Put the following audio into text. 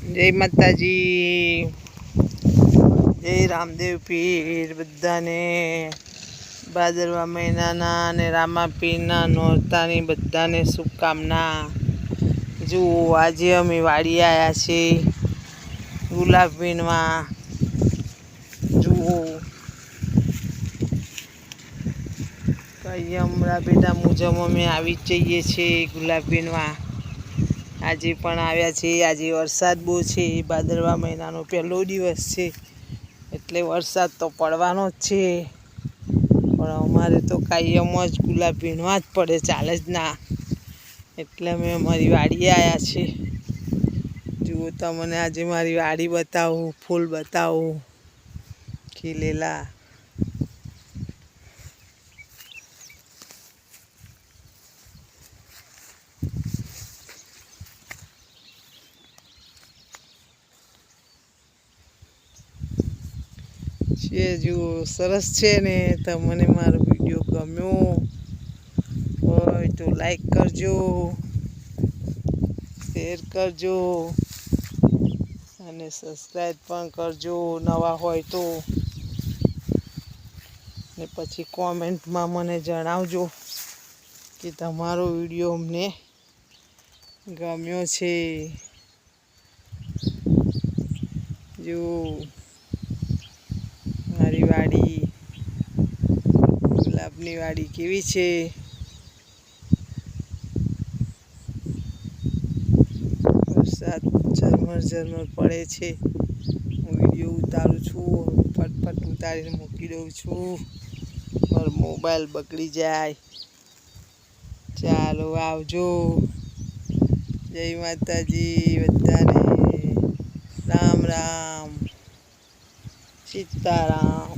जय माताजी, जय रामदेव पीर। बधाने भादरवा महीनाना ने रामा पीरना नोरतानी बधाने शुभकामना। जुओ आज अमे वाड़ी आया छे गुलाब वीणवा। जुओ कई हमारा बेटा मुजब अमे आवी जईए छे गुलाब वीणवा। આજે પણ આવ્યા છે। આજે વરસાદ બહુ છે। ભાદરવા મહિનાનો પહેલો દિવસ છે એટલે વરસાદ તો પડવાનો જ છે, પણ અમારે તો કાયમ જ ગુલાબ વીણવા જ પડે, ચાલે જ ના, એટલે અમે અમારી વાડીએ આવ્યા છે। જુઓ તમને આજે મારી વાડી બતાવું, ફૂલ બતાવું ખીલેલા। जुओ सरस है ने। तमने मारो विडियो गम्यो होय तो लाइक करजो, शेर करजो अने सब्सक्राइब पण करजो नवा होय तो। ने पछी कॉमेंट में मने जणावजो कि तमारो विडियो अमने गम्यो छे। जो मारी वाड़ी गुलाबनी वाड़ी केवी छे। वरसाद झरमर झरमर पड़े छे। हूँ विडियो उतारू छूँ, फटफट उतारीने मूकी दऊं छूँ, मारो मोबाइल बगड़ी जाए। चालो आवजो। जय माताजी बधाने। राम राम सीताराम।